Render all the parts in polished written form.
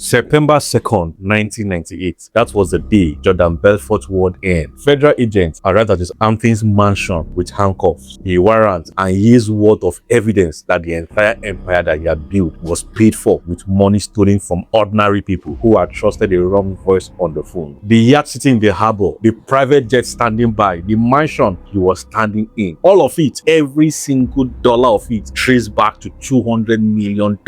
September 2nd, 1998. That was the day Jordan Belfort ward end. Federal agents arrived at his Hamptons mansion with handcuffs, a warrant, and years worth of evidence that the entire empire that he had built was paid for with money stolen from ordinary people who had trusted a wrong voice on the phone. The yacht sitting in the harbor, the private jet standing by, the mansion he was standing in, all of it, every single dollar of it, traced back to $200 million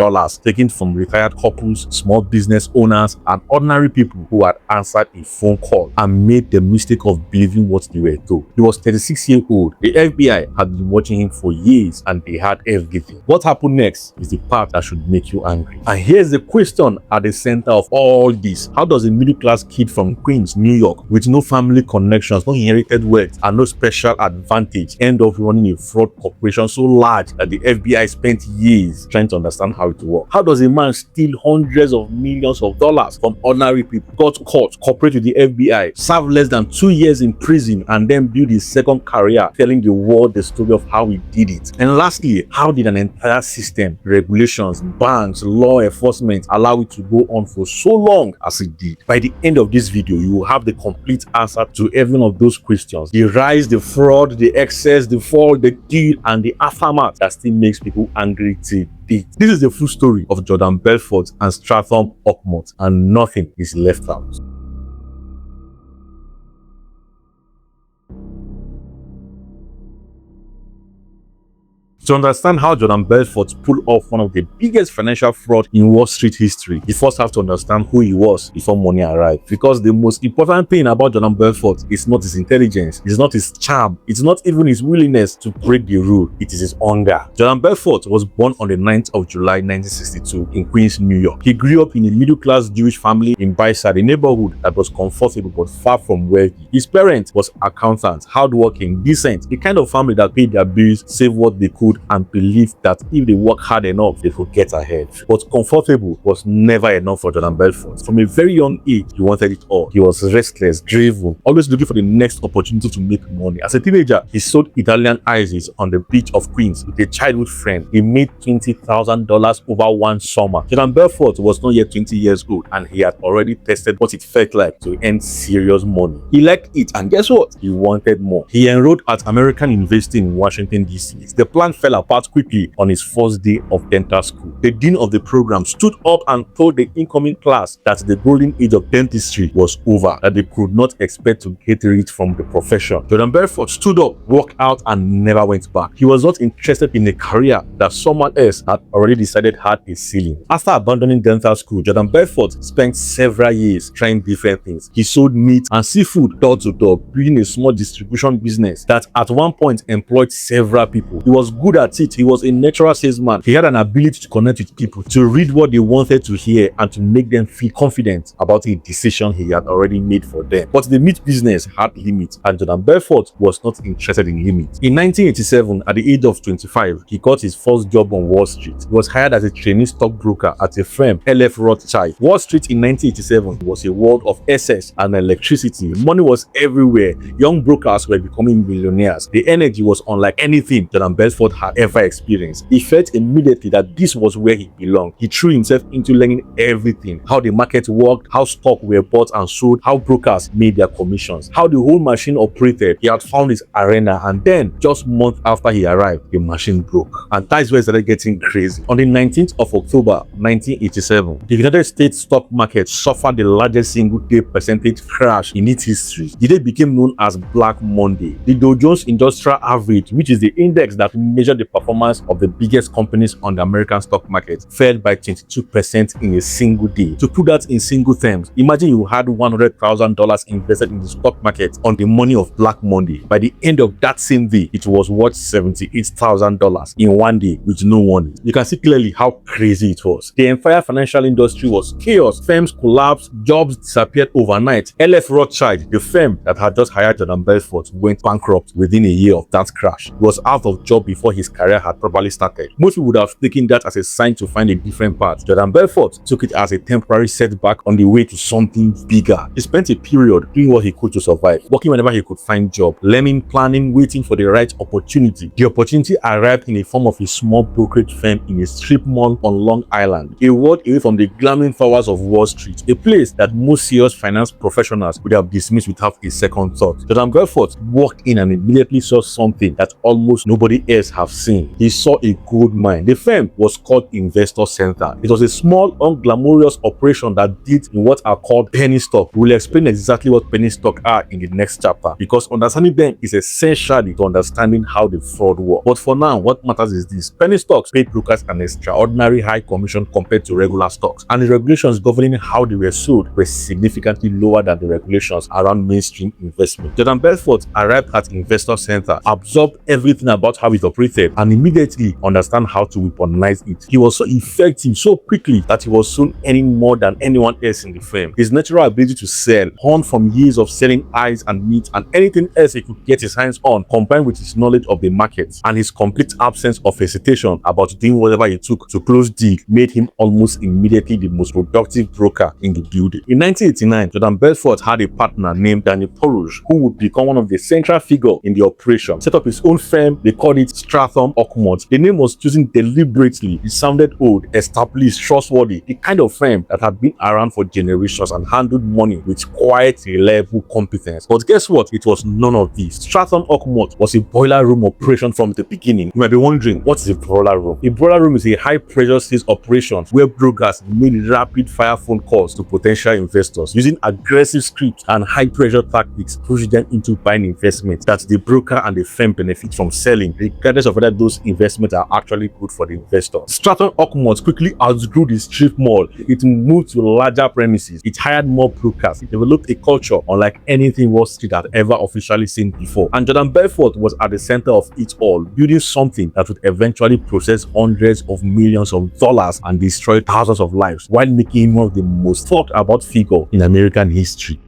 taken from retired couples, small business owners, and ordinary people who had answered a phone call and made the mistake of believing what they were told. He was 36-year-old. The FBI had been watching him for years and they had everything. What happened next is the part that should make you angry. And here's the question at the center of all this. How does a middle-class kid from Queens, New York, with no family connections, no inherited wealth, and no special advantage end up running a fraud corporation so large that the FBI spent years trying to understand how it works? How does a man steal hundreds of millions of dollars from ordinary people, got caught, cooperate with the FBI, serve less than 2 years in prison, and then build his second career telling the world the story of how he did it? And lastly, how did an entire system, regulations, banks, law enforcement allow it to go on for so long as it did? By the end of this video, you will have the complete answer to every one of those questions. The rise, the fraud, the excess, the fall, the deal, and the aftermath that still makes people angry till date. This is the full story of Jordan Belfort and Stratton Oakmont, and nothing is left out. To understand how Jordan Belfort pulled off one of the biggest financial fraud in Wall Street history, you first have to understand who he was before money arrived. Because the most important thing about Jordan Belfort is not his intelligence, it's not his charm, it's not even his willingness to break the rule, it is his hunger. Jordan Belfort was born on the 9th of July 1962 in Queens, New York. He grew up in a middle-class Jewish family in Belfort, a neighborhood that was comfortable but far from wealthy. His parents was accountants, hardworking, decent, the kind of family that paid their bills, saved what they could, and believed that if they work hard enough, they could get ahead. But comfortable was never enough for Jordan Belfort. From a very young age, he wanted it all. He was restless, driven, always looking for the next opportunity to make money. As a teenager, he sold Italian ices on the beach of Queens with a childhood friend. He made $20,000 over one summer. Jordan Belfort was not yet 20 years old, and he had already tested what it felt like to earn serious money. He liked it, and guess what? He wanted more. He enrolled at American University in Washington, D.C. The plan fell apart quickly on his first day of dental school. The dean of the program stood up and told the incoming class that the golden age of dentistry was over, that they could not expect to get rich from the profession. Jordan Belfort stood up, walked out, and never went back. He was not interested in a career that someone else had already decided had a ceiling. After abandoning dental school, Jordan Belfort spent several years trying different things. He sold meat and seafood door to door, building a small distribution business that at one point employed several people. He was good at it. He was a natural salesman. He had an ability to connect with people, to read what they wanted to hear, and to make them feel confident about a decision he had already made for them. But the meat business had limits, and Jordan Belfort was not interested in limits. In 1987, at the age of 25, he got his first job on Wall Street. He was hired as a trainee stockbroker at a firm, LF Rothschild. Wall Street in 1987 was a world of excess and electricity. Money was everywhere. Young brokers were becoming millionaires. The energy was unlike anything Jordan Belfort had ever experienced. He felt immediately that this was where he belonged. He threw himself into learning everything: how the market worked, how stock were bought and sold, how brokers made their commissions, how the whole machine operated. He had found his arena, and then just months after he arrived, the machine broke. And that's where it started getting crazy. On the 19th of October 1987, the United States stock market suffered the largest single-day percentage crash in its history. The day became known as Black Monday. The Dow Jones Industrial Average, which is the index that measured the performance of the biggest companies on the American stock market, fell by 22% in a single day. To put that in single terms, imagine you had $100,000 invested in the stock market on the morning of Black Monday. By the end of that same day, it was worth $78,000 in one day with no warning. You can see clearly how crazy it was. The entire financial industry was chaos. Firms collapsed, jobs disappeared overnight. LF Rothschild, the firm that had just hired Jordan Belfort, went bankrupt within a year of that crash. He was out of job before he his career had properly started. Most people would have taken that as a sign to find a different path. Jordan Belfort took it as a temporary setback on the way to something bigger. He spent a period doing what he could to survive, working whenever he could find job, learning, planning, waiting for the right opportunity. The opportunity arrived in the form of a small brokerage firm in a strip mall on Long Island, a world away from the glamming flowers of Wall Street, a place that most serious finance professionals would have dismissed without a second thought. Jordan Belfort walked in and immediately saw something that almost nobody else have seen. He saw a gold mine. The firm was called Investor Center. It was a small, unglamorous operation that did in what are called penny stock. We'll explain exactly what penny stock are in the next chapter, because understanding them is essential to understanding how the fraud works. But for now, what matters is this: penny stocks paid brokers an extraordinary high commission compared to regular stocks, and the regulations governing how they were sold were significantly lower than the regulations around mainstream investment. Jordan Belfort arrived at Investor Center, absorbed everything about how it operated, and immediately understand how to weaponize it. He was so effective so quickly that he was soon earning more than anyone else in the firm. His natural ability to sell, honed from years of selling eyes and meat and anything else he could get his hands on, combined with his knowledge of the market and his complete absence of hesitation about doing whatever it took to close deal, made him almost immediately the most productive broker in the building. In 1989, Jordan Belfort had a partner named Danny Porruge, who would become one of the central figures in the operation. Set up his own firm. They called it Stratton Oakmont. The name was chosen deliberately. It sounded old, established, trustworthy, the kind of firm that had been around for generations and handled money with quiet, reliable competence. But guess what? It was none of this. Stratton Oakmont was a boiler room operation from the beginning. You might be wondering, what is a boiler room? A boiler room is a high-pressure sales operation where brokers made rapid-fire phone calls to potential investors using aggressive scripts and high-pressure tactics, push them into buying investments that the broker and the firm benefit from selling, regardless of whether those investments are actually good for the investor. Stratton Oakmont quickly outgrew the strip mall. It moved to larger premises. It hired more brokers. It developed a culture unlike anything Wall Street had ever officially seen before. And Jordan Belfort was at the center of it all, building something that would eventually process hundreds of millions of dollars and destroy thousands of lives, while making him one of the most talked about figures in American history.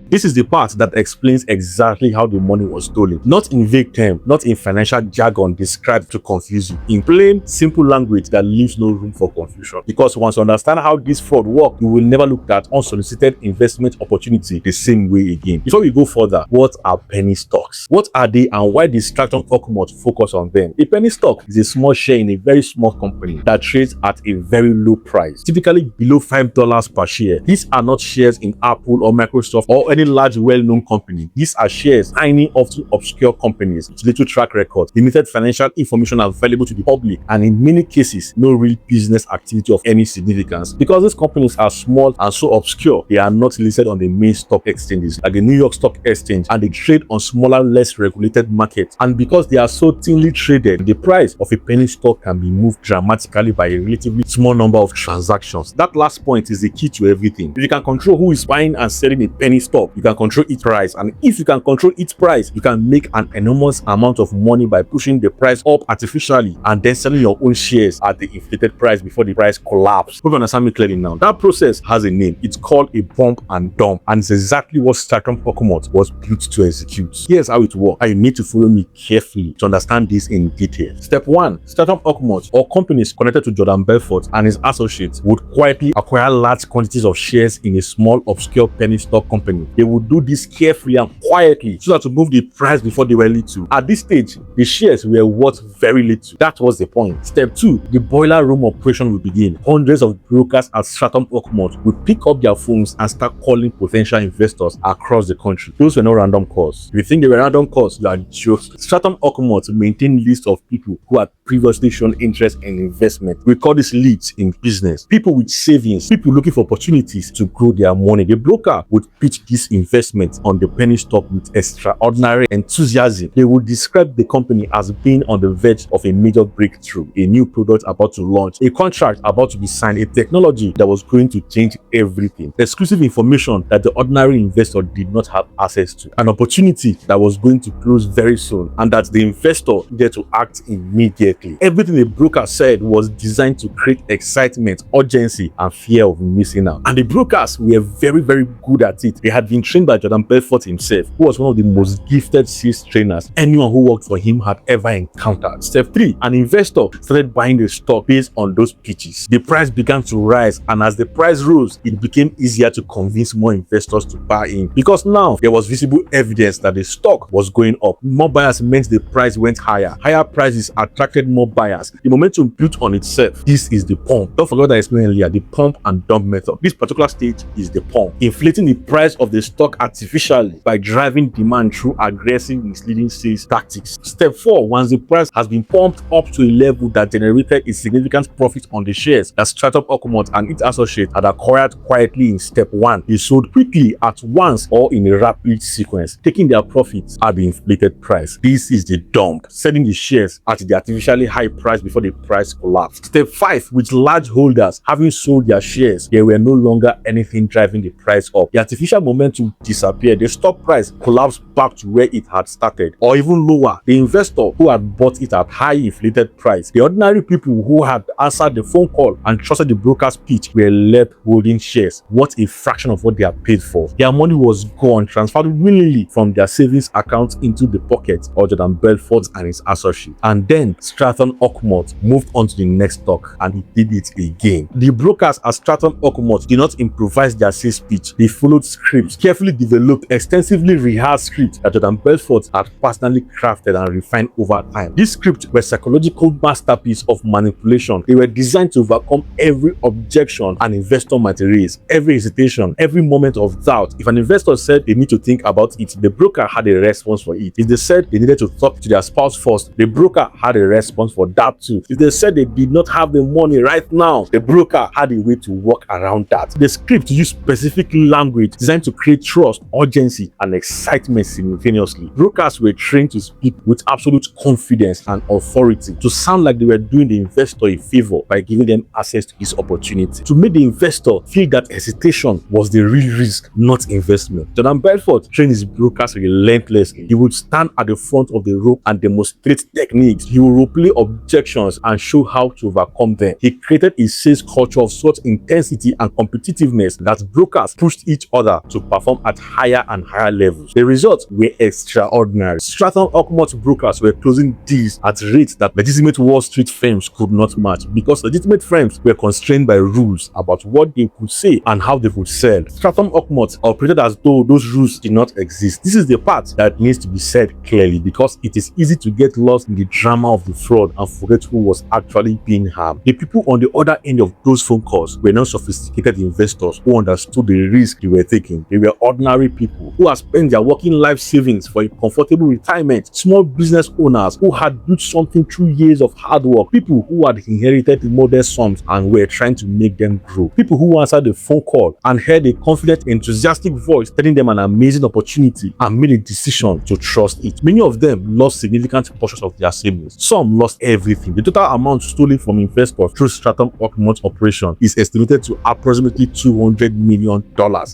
This is the part that explains exactly how the money was stolen. Not in vague terms, not in financial jargon described to confuse you. In plain, simple language that leaves no room for confusion. Because once you understand how this fraud works, you will never look at unsolicited investment opportunity the same way again. Before we go further, what are penny stocks? What are they and why does Stratton Oakmont focus on them? A penny stock is a small share in a very small company that trades at a very low price, typically below $5 per share. These are not shares in Apple or Microsoft or any large well-known company. These are shares, tiny, often obscure companies with little track record, limited financial information available to the public, and in many cases, no real business activity of any significance. Because these companies are small and so obscure, they are not listed on the main stock exchanges like the New York Stock Exchange, and they trade on smaller, less regulated markets. And because they are so thinly traded, the price of a penny stock can be moved dramatically by a relatively small number of transactions. That last point is the key to everything. If you can control who is buying and selling a penny stock, you can control its price, and if you can control its price, you can make an enormous amount of money by pushing the price up artificially and then selling your own shares at the inflated price before the price collapses. Hope you understand me clearly now. That process has a name. It's called a bump and dump, and it's exactly what Stratton Oakmont was built to execute. Here's how it works, and you need to follow me carefully to understand this in detail. Step 1. Stratton Oakmont or companies connected to Jordan Belfort and his associates would quietly acquire large quantities of shares in a small obscure penny stock company. They would do this carefully and quietly so that to move the price before they were little. At this stage, the shares were worth very little. That was the point. Step 2. The boiler room operation will begin. Hundreds of brokers at Stratton Oakmont would pick up their phones and start calling potential investors across the country. Those were no random calls. If you think they were random calls, you are joking. Stratton Oakmont maintained lists of people who had previously shown interest in investment. We call this leads in business. People with savings, people looking for opportunities to grow their money. The broker would pitch this investment on the penny stock with extraordinary enthusiasm. They would describe the company as being on the verge of a major breakthrough, a new product about to launch, a contract about to be signed, a technology that was going to change everything, exclusive information that the ordinary investor did not have access to, an opportunity that was going to close very soon, and that the investor needed to act immediately. Everything the broker said was designed to create excitement, urgency, and fear of missing out. And the brokers were very, very good at it. They had been been trained by Jordan Belfort himself, who was one of the most gifted sales trainers anyone who worked for him had ever encountered. Step 3. An investor started buying the stock based on those pitches. The price began to rise, and as the price rose, it became easier to convince more investors to buy in, because now there was visible evidence that the stock was going up. More buyers meant the price went higher. Higher prices attracted more buyers. The momentum built on itself. This is the pump. Don't forget what I explained earlier, the pump and dump method. This particular stage is the pump, inflating the price of the stock artificially by driving demand through aggressive, misleading sales tactics. Step 4. Once the price has been pumped up to a level that generated a significant profit on the shares that Stratton Oakmont and its associates had acquired quietly in step 1, they sold quickly at once or in a rapid sequence, taking their profits at the inflated price. This is the dump, selling the shares at the artificially high price before the price collapsed. Step 5. With large holders having sold their shares, there were no longer anything driving the price up. The artificial momentum disappeared. The stock price collapsed back to where it had started, or even lower. The investor who had bought it at high inflated price, the ordinary people who had answered the phone call and trusted the broker's pitch, were left holding shares worth a fraction of what they had paid for. Their money was gone, transferred willingly from their savings account into the pocket of Jordan Belfort and his associates. And then Stratton Oakmont moved on to the next stock, and he did it again. The brokers at Stratton Oakmont did not improvise their sales pitch. They followed scripts, carefully developed, extensively rehearsed scripts that Jordan Belfort had personally crafted and refined over time. These scripts were psychological masterpieces of manipulation. They were designed to overcome every objection an investor might raise, every hesitation, every moment of doubt. If an investor said they need to think about it, the broker had a response for it. If they said they needed to talk to their spouse first, the broker had a response for that too. If they said they did not have the money right now, the broker had a way to work around that. The script used specific language designed to create trust, urgency, and excitement simultaneously. Brokers were trained to speak with absolute confidence and authority, to sound like they were doing the investor a favor by giving them access to this opportunity, to make the investor feel that hesitation was the real risk, not investment. Jordan Belfort trained his brokers relentlessly. He would stand at the front of the rope and demonstrate techniques. He would replay objections and show how to overcome them. He created a sales culture of such intensity and competitiveness that brokers pushed each other to perform at higher and higher levels. The results were extraordinary. Stratton Oakmont brokers were closing deals at rates that legitimate Wall Street firms could not match, because legitimate firms were constrained by rules about what they could say and how they could sell. Stratton Oakmont operated as though those rules did not exist. This is the part that needs to be said clearly, because it is easy to get lost in the drama of the fraud and forget who was actually being harmed. The people on the other end of those phone calls were not sophisticated investors who understood the risk they were taking. They were ordinary people who had spent their working life savings for a comfortable retirement, small business owners who had built something through years of hard work, people who had inherited modest sums and were trying to make them grow, people who answered the phone call and heard a confident, enthusiastic voice telling them an amazing opportunity and made a decision to trust it. Many of them lost significant portions of their savings. Some lost everything. The total amount stolen from investors through Stratton Oakmont operation is estimated to approximately $200 million,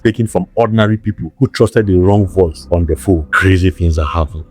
taken from ordinary people who trusted the wrong voice on the phone. Crazy things are happening.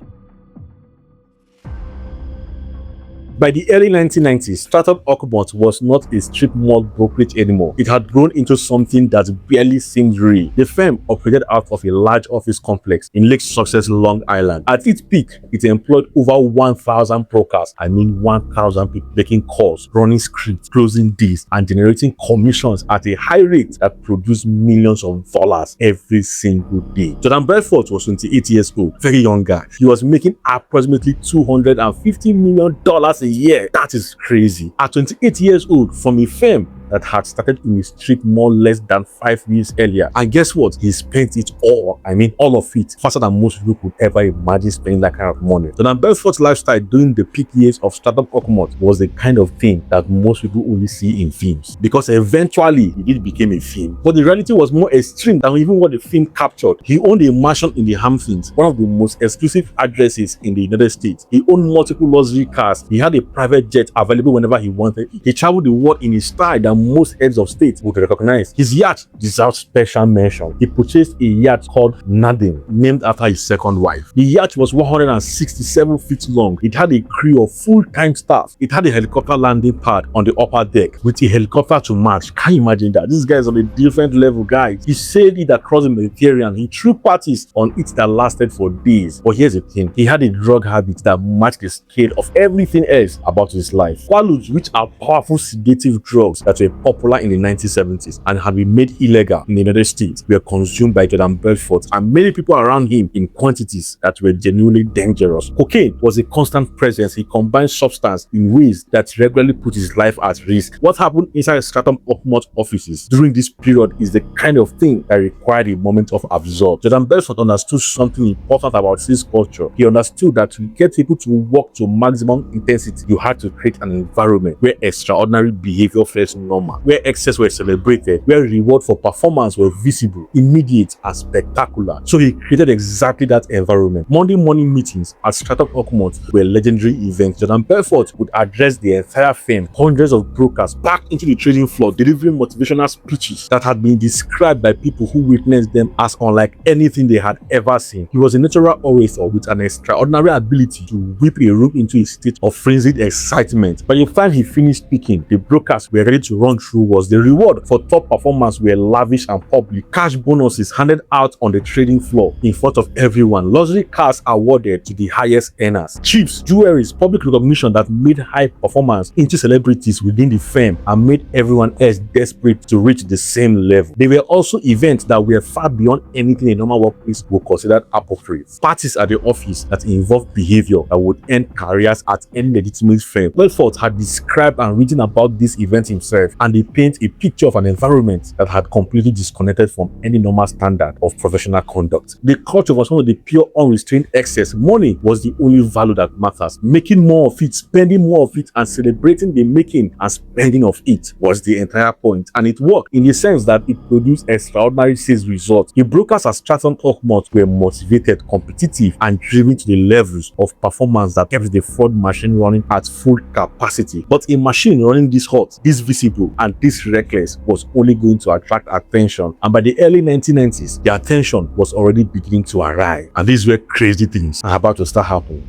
By the early 1990s, Stratton Oakmont was not a strip mall brokerage anymore. It had grown into something that barely seemed real. The firm operated out of a large office complex in Lake Success, Long Island. At its peak, it employed over 1,000 brokers. 1,000 people making calls, running scripts, closing deals, and generating commissions at a high rate that produced millions of dollars every single day. Jordan Belfort was 28 years old, very young guy. He was making approximately $250 million a year. That is crazy. At 28 years old, from a firm that had started in a strip mall less than 5 years earlier. And guess what? He spent it all. All of it, faster than most people could ever imagine spending that kind of money. Jordan Belfort's lifestyle during the peak years of Stratton Oakmont was the kind of thing that most people only see in films, because eventually it became a film. But the reality was more extreme than even what the film captured. He owned a mansion in the Hamptons, one of the most exclusive addresses in the United States. He owned multiple luxury cars. He had a private jet available whenever he wanted. He traveled the world in a style that most heads of state would recognize. His yacht deserves special mention. He purchased a yacht called Nadine, named after his second wife. The yacht was 167 feet long. It had a crew of full-time staff. It had a helicopter landing pad on the upper deck with a helicopter to match. Can you imagine that? This guy is on a different level, guys. He sailed it across the Mediterranean. He threw parties on it that lasted for days. But here's the thing. He had a drug habit that matched the scale of everything else about his life. Quaaludes, which are powerful sedative drugs that were popular in the 1970s and had been made illegal in the United States, were consumed by Jordan Belfort and many people around him in quantities that were genuinely dangerous. Cocaine was a constant presence. He combined substance in ways that regularly put his life at risk. What happened inside Stratton Oakmont offices during this period is the kind of thing that required a moment of absorb. Jordan Belfort understood something important about his culture. He understood that to get people to work to maximum intensity, you had to create an environment where extraordinary behavior felt normal, where excess were celebrated, where reward for performance were visible, immediate, and spectacular. So he created exactly that environment. Monday morning meetings at Stratton Oakmont were legendary events. Jordan Belfort would address the entire firm, hundreds of brokers back into the trading floor, delivering motivational speeches that had been described by people who witnessed them as unlike anything they had ever seen. He was a natural orator with an extraordinary ability to whip a room into a state of frenzied excitement. By the time he finished speaking, the brokers were ready to run through was the reward for top performance were lavish and public. Cash bonuses handed out on the trading floor in front of everyone. Luxury cars awarded to the highest earners. Chips, jewelries, public recognition that made high performance into celebrities within the firm and made everyone else desperate to reach the same level. There were also events that were far beyond anything a normal workplace would consider appropriate. Parties at the office that involved behavior that would end careers at any legitimate firm. Belfort had described and written about this event himself, and they paint a picture of an environment that had completely disconnected from any normal standard of professional conduct. The culture was one of the pure unrestrained excess. Money was the only value that matters. Making more of it, spending more of it, and celebrating the making and spending of it was the entire point. And it worked in the sense that it produced extraordinary sales results. The brokers at Stratton Oakmont were motivated, competitive, and driven to the levels of performance that kept the fraud machine running at full capacity. But a machine running this hot, this visible, and this reckless was only going to attract attention. And by the early 1990s, the attention was already beginning to arrive. And these were crazy things are about to start happening.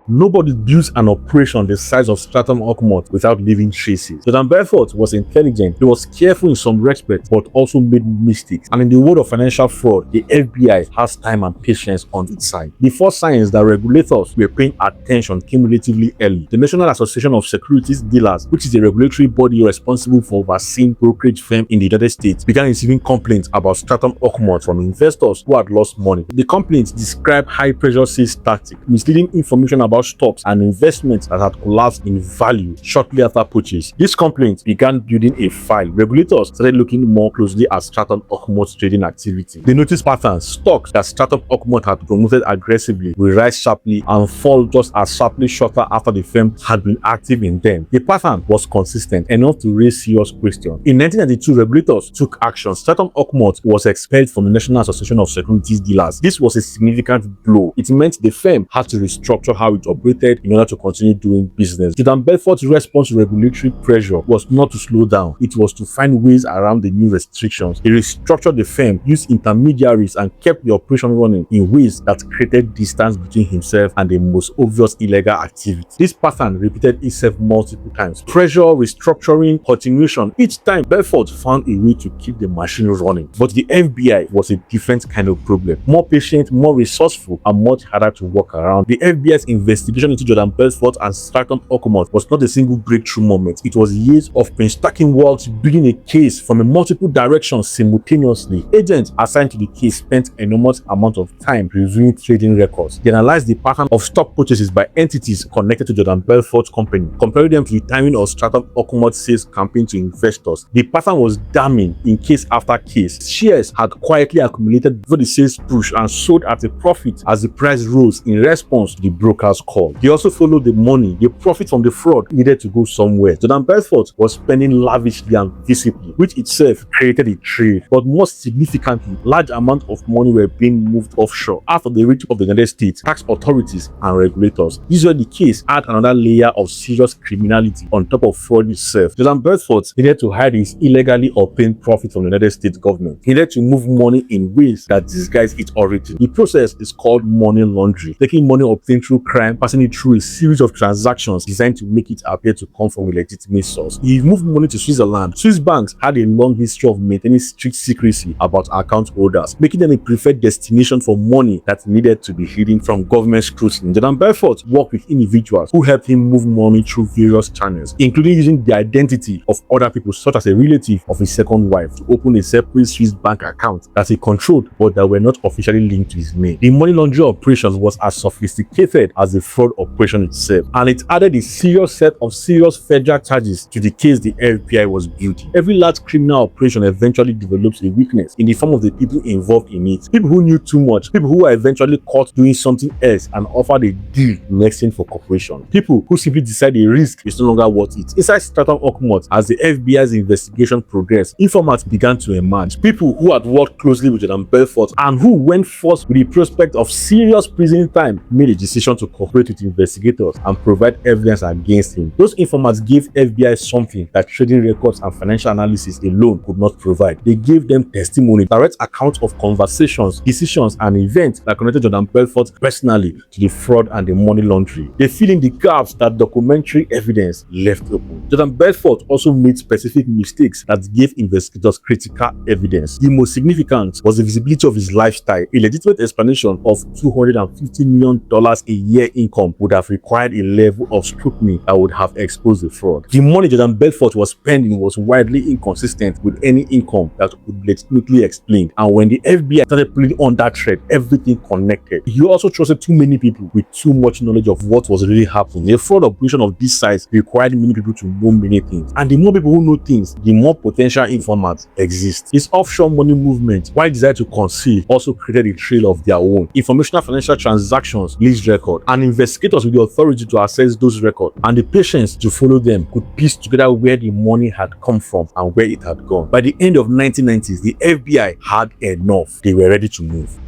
Nobody built an operation the size of Stratton Oakmont without leaving traces. Jordan Belfort was intelligent, he was careful in some respects, but also made mistakes. And in the world of financial fraud, the FBI has time and patience on its side. The first signs that regulators were paying attention came relatively early. The National Association of Securities Dealers, which is a regulatory body responsible for overseeing brokerage firms in the United States, began receiving complaints about Stratton Oakmont from investors who had lost money. The complaints described high-pressure sales tactics, misleading information about stocks and investments that had collapsed in value shortly after purchase. This complaint began building a file. Regulators started looking more closely at Stratton Oakmont's trading activity. They noticed patterns. Stocks that Stratton Oakmont had promoted aggressively will rise sharply and fall just as sharply shortly after the firm had been active in them. The pattern was consistent enough to raise serious questions. In 1992, regulators took action. Stratton Oakmont was expelled from the National Association of Securities Dealers. This was a significant blow. It meant the firm had to restructure how it operated in order to continue doing business. Jordan Belfort's response to regulatory pressure was not to slow down, it was to find ways around the new restrictions. He restructured the firm, used intermediaries, and kept the operation running in ways that created distance between himself and the most obvious illegal activity. This pattern repeated itself multiple times. Pressure, restructuring, continuation. Each time, Belfort found a way to keep the machine running. But the FBI was a different kind of problem. More patient, more resourceful, and much harder to work around. The FBI's investigation into Jordan Belfort and Stratton Oakmont was not a single breakthrough moment. It was years of painstaking work to building a case from a multiple directions simultaneously. Agents assigned to the case spent enormous amount of time reviewing trading records. They analyzed the pattern of stock purchases by entities connected to Jordan Belfort's company, comparing them to the timing of Stratton Oakmont's sales campaign to investors. The pattern was damning in case after case. Shares had quietly accumulated before the sales push and sold at a profit as the price rose in response to the broker's called. He also followed the money. The profit from the fraud needed to go somewhere. Jordan Belfort was spending lavishly and visibly, which itself created a trade. But most significantly, large amounts of money were being moved offshore after the reach of the United States, tax authorities, and regulators. This was the case add another layer of serious criminality on top of fraud itself. Jordan Belfort needed to hide his illegally obtained profit from the United States government. He needed to move money in ways that disguise its origin. The process is called money laundering, taking money obtained through crime, passing it through a series of transactions designed to make it appear to come from a legitimate source. He moved money to Switzerland. Swiss banks had a long history of maintaining strict secrecy about account holders, making them a preferred destination for money that needed to be hidden from government scrutiny. Jordan Belfort worked with individuals who helped him move money through various channels, including using the identity of other people, such as a relative of his second wife, to open a separate Swiss bank account that he controlled but that were not officially linked to his name. The money laundering operations was as sophisticated as the fraud operation itself, and it added a serious set of serious federal charges to the case the FBI was building. Every large criminal operation eventually develops a weakness in the form of the people involved in it. People who knew too much, people who were eventually caught doing something else and offered a deal in exchange for cooperation, people who simply decide a risk is no longer worth it. Inside Stratton Oakmont, as the FBI's investigation progressed, informants began to emerge. People who had worked closely with Jordan Belfort and who, when forced with the prospect of serious prison time, made a decision to cooperate with investigators and provide evidence against him. Those informants gave FBI something that trading records and financial analysis alone could not provide. They gave them testimony, direct accounts of conversations, decisions, and events that connected Jordan Belfort personally to the fraud and the money laundering. They fill in the gaps that documentary evidence left open. Jordan Belfort also made specific mistakes that gave investigators critical evidence. The most significant was the visibility of his lifestyle. A legitimate explanation of $250 million a year income would have required a level of scrutiny that would have exposed the fraud. The money Jordan Belfort was spending was widely inconsistent with any income that could legitimately explain, and when the FBI started pulling on that thread, everything connected. He also trusted too many people with too much knowledge of what was really happening. A fraud operation of this size required many people to know many things, and the more people who know things, the more potential informants exist. His offshore money movement, while designed to conceal, also created a trail of their own. Informational financial transactions, lease record, and investigators with the authority to access those records and the patience to follow them could piece together where the money had come from and where it had gone. By the end of 1990s, the FBI had enough. They were ready to move.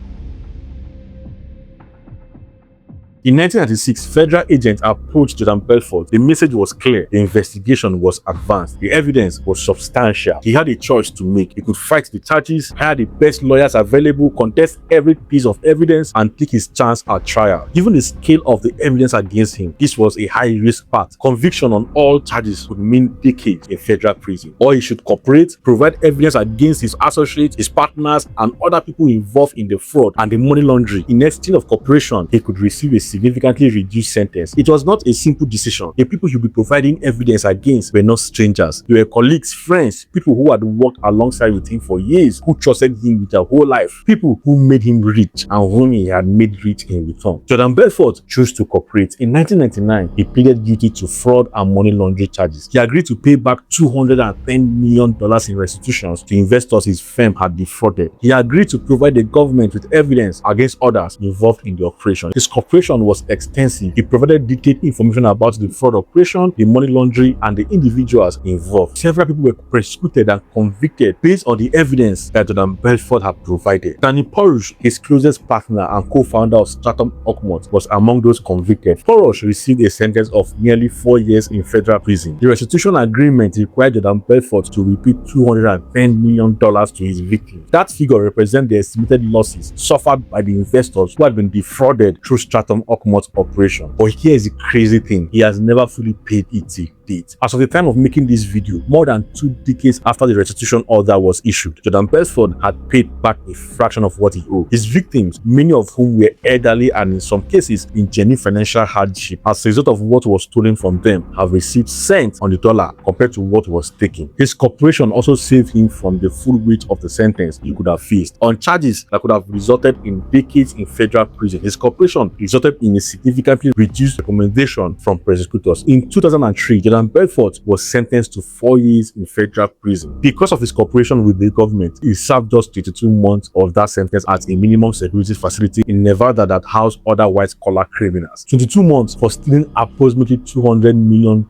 In 1996, federal agents approached Jordan Belfort. The message was clear. The investigation was advanced. The evidence was substantial. He had a choice to make. He could fight the charges, hire the best lawyers available, contest every piece of evidence, and take his chance at trial. Given the scale of the evidence against him, this was a high-risk path. Conviction on all charges would mean decades in federal prison. Or he should cooperate, provide evidence against his associates, his partners, and other people involved in the fraud and the money laundering. In exchange of cooperation, he could receive a significantly reduced sentence. It was not a simple decision. The people he'll be providing evidence against were not strangers. They were colleagues, friends, people who had worked alongside with him for years, who trusted him with their whole life, people who made him rich and whom he had made rich in return. Jordan Belfort chose to cooperate. In 1999, he pleaded guilty to fraud and money laundering charges. He agreed to pay back $210 million in restitutions to investors his firm had defrauded. He agreed to provide the government with evidence against others involved in the operation. His cooperation was extensive. He provided detailed information about the fraud operation, the money laundering, and the individuals involved. Several people were prosecuted and convicted based on the evidence that Jordan Belfort had provided. Danny Porush, his closest partner and co-founder of Stratton Oakmont, was among those convicted. Porush received a sentence of nearly 4 years in federal prison. The restitution agreement required Jordan Belfort to repay $210 million to his victims. That figure represents the estimated losses suffered by the investors who had been defrauded through Stratton Oakmont operation. But here is the crazy thing: he has never fully paid it till date. As of the time of making this video, more than 2 decades after the restitution order was issued, Jordan Belfort had paid back a fraction of what he owed. His victims, many of whom were elderly and in some cases in genuine financial hardship as a result of what was stolen from them, have received cents on the dollar compared to what was taken. His cooperation also saved him from the full weight of the sentence he could have faced on charges that could have resulted in decades in federal prison. His cooperation resulted in a significantly reduced recommendation from prosecutors. In 2003, Jordan Jordan Belfort was sentenced to 4 years in federal prison. Because of his cooperation with the government, he served just 22 months of that sentence at a minimum security facility in Nevada that housed other white-collar criminals. 22 months for stealing approximately $200 million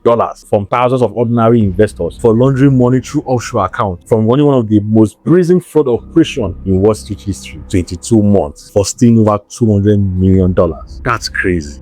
from thousands of ordinary investors, for laundering money through offshore accounts, from running one of the most brazen fraud operations in Wall Street history. 22 months for stealing over $200 million. That's crazy.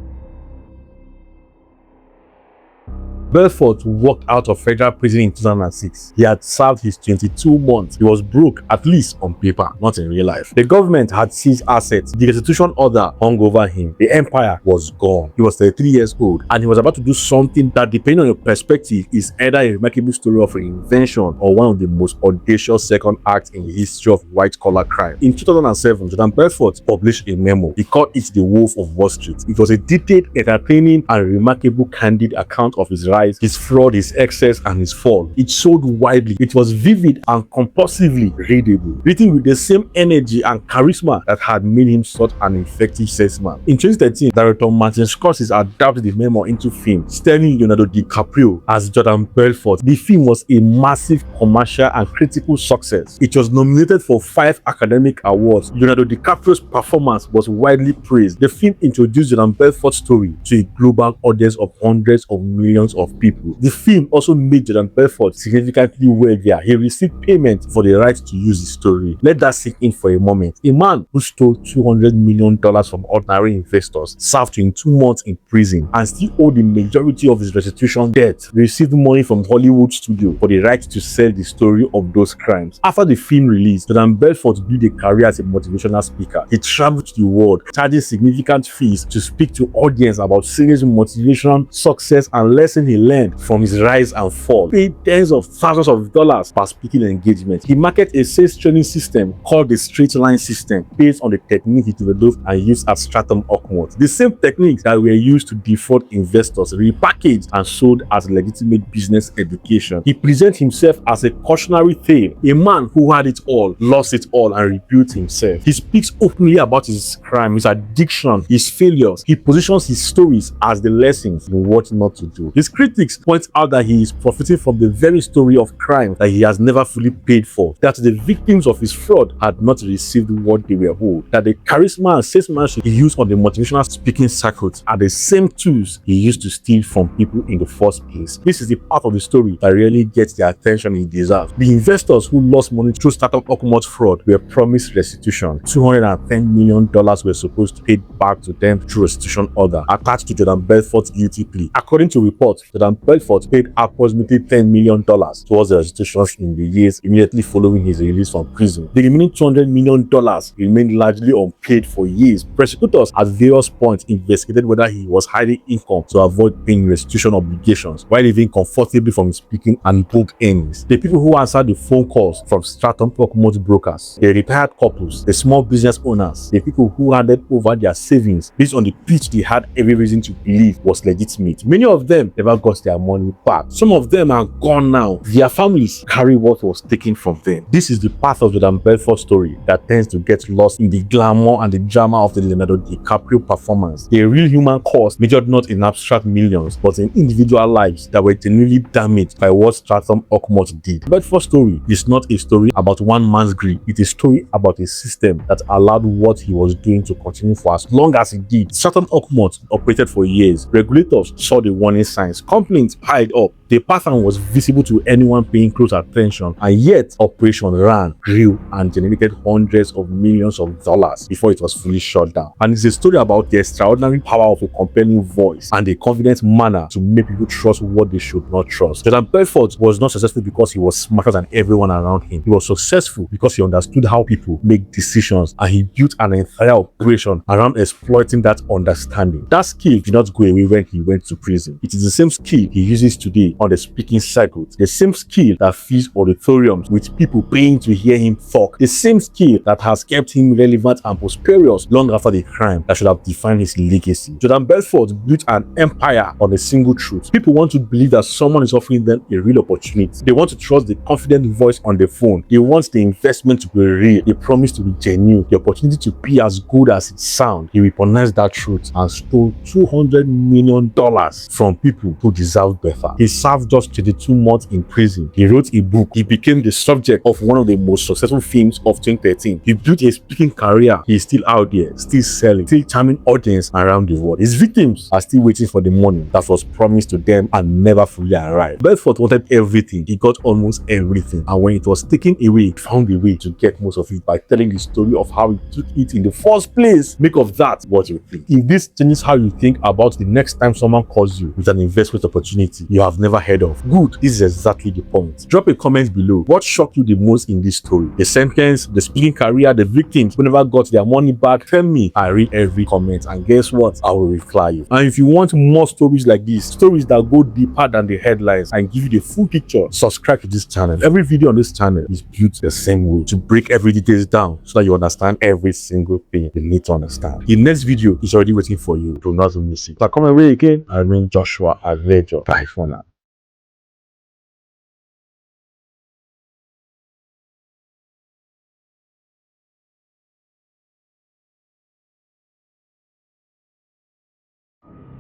Belfort walked out of federal prison in 2006. He had served his 22 months. He was broke, at least on paper, not in real life. The government had seized assets. The restitution order hung over him. The empire was gone. He was 33 years old, and he was about to do something that, depending on your perspective, is either a remarkable story of reinvention or one of the most audacious second acts in the history of white-collar crime. In 2007, Jordan Belfort published a memo. He called it The Wolf of Wall Street. It was a detailed, entertaining, and remarkable candid account of his rise, his fraud, his excess, and his fall. It sold widely. It was vivid and compulsively readable, written with the same energy and charisma that had made him such an effective salesman. In 2013, director Martin Scorsese adapted the memo into film, starring Leonardo DiCaprio as Jordan Belfort. The film was a massive commercial and critical success. It was nominated for 5 academic awards. Leonardo DiCaprio's performance was widely praised. The film introduced Jordan Belfort's story to a global audience of hundreds of millions of people. The film also made Jordan Belfort significantly wealthier. He received payment for the right to use the story. Let that sink in for a moment. A man who stole $200 million from ordinary investors, served 22 months in prison, and still owed the majority of his restitution debt, received money from Hollywood studio for the right to sell the story of those crimes. After the film release, Jordan Belfort built a career as a motivational speaker. He traveled to the world, charging significant fees to speak to audience about serious motivation, success, and lessons he learned from his rise and fall. Paid tens of thousands of dollars per speaking engagement. He marketed a sales training system called the straight line system, based on the technique he developed and used at Stratton Oakmont. The same techniques that were used to defraud investors, repackaged and sold as legitimate business education. He presents himself as a cautionary tale, a man who had it all, lost it all, and rebuilt himself. He speaks openly about his crime, his addiction, his failures. He positions his stories as the lessons in what not to do. His critics point out that he is profiting from the very story of crime that he has never fully paid for, that the victims of his fraud had not received what they were owed, that the charisma and salesmanship he used on the motivational speaking circuit are the same tools he used to steal from people in the first place. This is the part of the story that really gets the attention he deserves. The investors who lost money through Stratton Oakmont fraud were promised restitution. $210 million were supposed to be paid back to them through restitution order attached to Jordan Belfort's guilty plea. According to reports, Jordan Belfort paid approximately $10 million towards the restitutions in the years immediately following his release from prison. The remaining $200 million remained largely unpaid for years. Prosecutors at various points investigated whether he was hiding income to avoid paying restitution obligations while living comfortably from his speaking and book earnings. The people who answered the phone calls from Stratton Oakmont brokers, the retired couples, the small business owners, the people who handed over their savings based on the pitch they had every reason to believe was legitimate. Many of them never got their money back. Some of them are gone now. Their families carry what was taken from them. This is the path of Jordan Belfort's story that tends to get lost in the glamour and the drama of the Leonardo DiCaprio performance. A real human cost measured not in abstract millions, but in individual lives that were genuinely damaged by what Stratton Oakmont did. Belfort's story is not a story about one man's greed. It is a story about a system that allowed what he was doing to continue for as long as it did. Stratton Oakmont operated for years. Regulators saw the warning signs. Complaints piled up. The pattern was visible to anyone paying close attention, and yet operation ran, grew, and generated hundreds of millions of dollars before it was fully shut down. And it's a story about the extraordinary power of a compelling voice and a confident manner to make people trust what they should not trust. Jordan Belfort was not successful because he was smarter than everyone around him. He was successful because he understood how people make decisions, and he built an entire operation around exploiting that understanding. That skill did not go away when he went to prison. It is the same skill he uses today on the speaking circuit, the same skill that fills auditoriums with people paying to hear him talk, the same skill that has kept him relevant and prosperous long after the crime that should have defined his legacy. Jordan Belfort built an empire on a single truth. People want to believe that someone is offering them a real opportunity. They want to trust the confident voice on the phone. They want the investment to be real. They promise to be genuine. The opportunity to be as good as it sounds. He weaponized that truth and stole $200 million from people who deserved better. He served just 22 months in prison. He wrote a book. He became the subject of one of the most successful films of 2013. He built a speaking career. He is still out there, still selling, still charming audience around the world. His victims are still waiting for the money that was promised to them and never fully arrived. Belfort wanted everything. He got almost everything. And when it was taken away, he found a way to get most of it by telling the story of how he took it in the first place. Make of that what you think. If this changes how you think about the next time someone calls you with an investment opportunity you have never heard of, good, this is exactly the point. Drop a comment below. What shocked you the most in this story? The sentence, the speaking career, the victims who never got their money back? Tell me. I read every comment, and guess what? I will reply you. And if you want more stories like this, stories that go deeper than the headlines and give you the full picture, subscribe to this channel. Every video on this channel is built the same way, to break every details down so that you understand every single thing you need to understand. The next video is already waiting for you. Do not miss it. So come away again. I mean Joshua Adejoh. Bye for now.